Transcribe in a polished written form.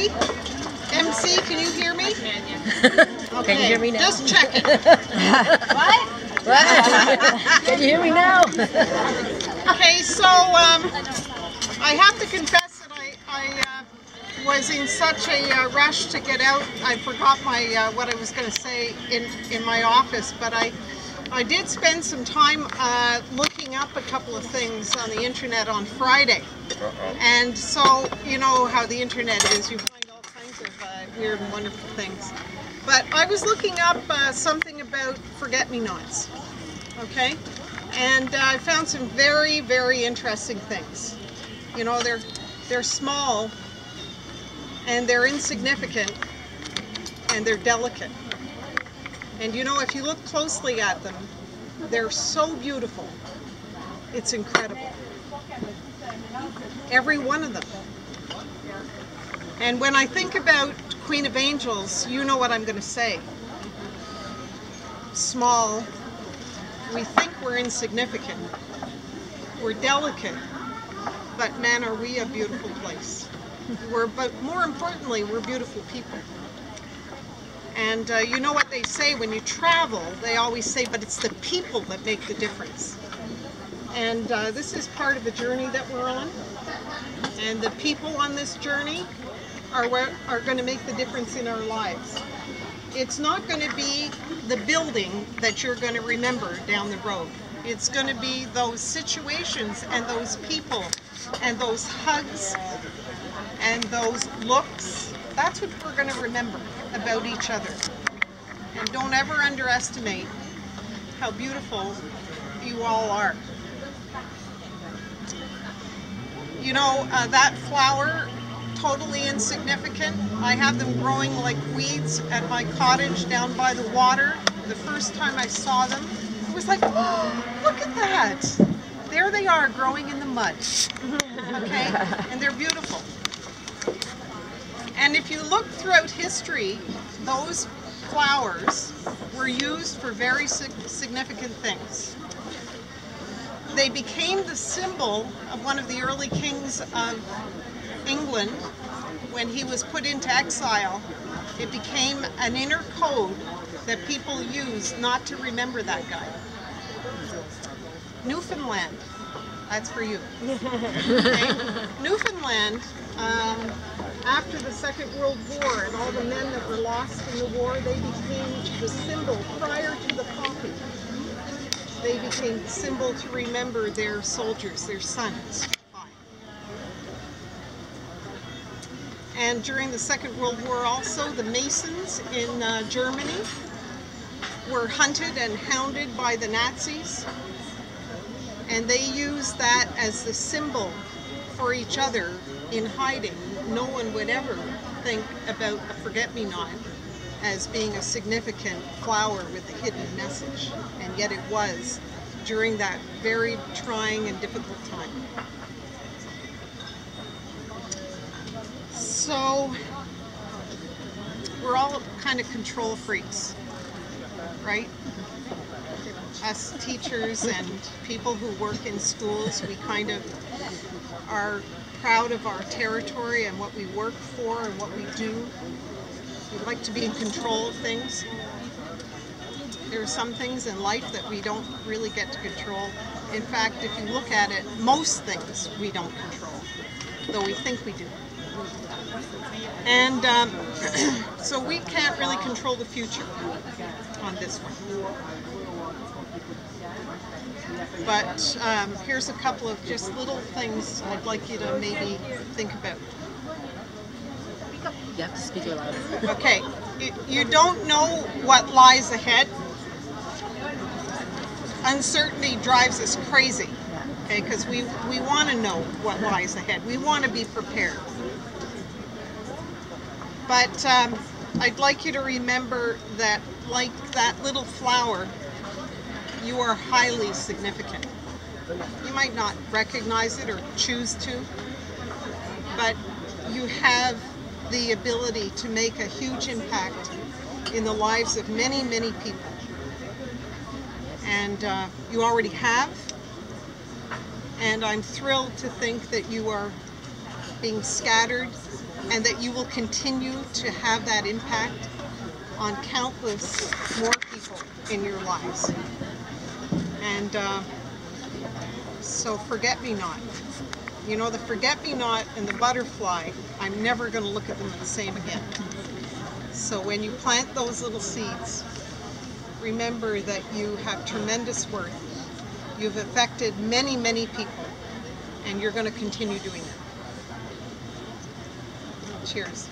me? MC, can you hear me? Okay. Can you hear me now? Just checking. What? Can you hear me now? Okay, so I have to confess that I was in such a rush to get out. I forgot my what I was going to say in my office, but I did spend some time looking up a couple of things on the internet on Friday. And so, you know how the internet is, you find all kinds of weird and wonderful things. But I was looking up something about forget-me-nots, okay? And I found some very, very interesting things. You know, they're small, and they're insignificant, and they're delicate. And you know, if you look closely at them, they're so beautiful. It's incredible. Every one of them. And when I think about Queen of Angels, you know what I'm going to say. Small. We think we're insignificant. We're delicate. But man, are we a beautiful place. But more importantly, we're beautiful people. And you know what they say when you travel, they always say, but it's the people that make the difference. And this is part of a journey that we're on. And the people on this journey are going to make the difference in our lives. It's not going to be the building that you're going to remember down the road. It's going to be those situations and those people and those hugs and those looks. That's what we're going to remember about each other. And don't ever underestimate how beautiful you all are. You know, that flower, totally insignificant. I have them growing like weeds at my cottage down by the water. The first time I saw them, it was like, oh, look at that. There they are growing in the mud. Okay? And they're beautiful. And if you look throughout history, those flowers were used for very significant things. They became the symbol of one of the early kings of England when he was put into exile. It became an inner code that people used not to remember that guy. Newfoundland, that's for you. Okay? Newfoundland, after the Second World War and all the men that were lost in the war, they became the symbol prior to the poppy. They became the symbol to remember their soldiers, their sons. And during the Second World War also, the Masons in Germany were hunted and hounded by the Nazis. And they used that as the symbol for each other in hiding. No one would ever think about a forget-me-not as being a significant flower with a hidden message. And yet it was during that very trying and difficult time. So, we're all kind of control freaks, right? Us teachers and people who work in schools, we kind of are proud of our territory and what we work for and what we do. We like to be in control of things. There are some things in life that we don't really get to control. In fact, if you look at it, most things we don't control, though we think we do. And so we can't really control the future on this one. But here's a couple of just little things I'd like you to maybe think about. You have to speak a little louder. Okay, you don't know what lies ahead. Uncertainty drives us crazy, okay, because we want to know what lies ahead. We want to be prepared. But I'd like you to remember that, like that little flower, you are highly significant. You might not recognize it or choose to, but you have the ability to make a huge impact in the lives of many, many people. And you already have, and I'm thrilled to think that you are being scattered and that you will continue to have that impact on countless more people in your lives. And so forget-me-not. You know, the forget-me-not and the butterfly, I'm never going to look at them the same again. So when you plant those little seeds, remember that you have tremendous worth. You've affected many, many people, and you're going to continue doing that. Cheers.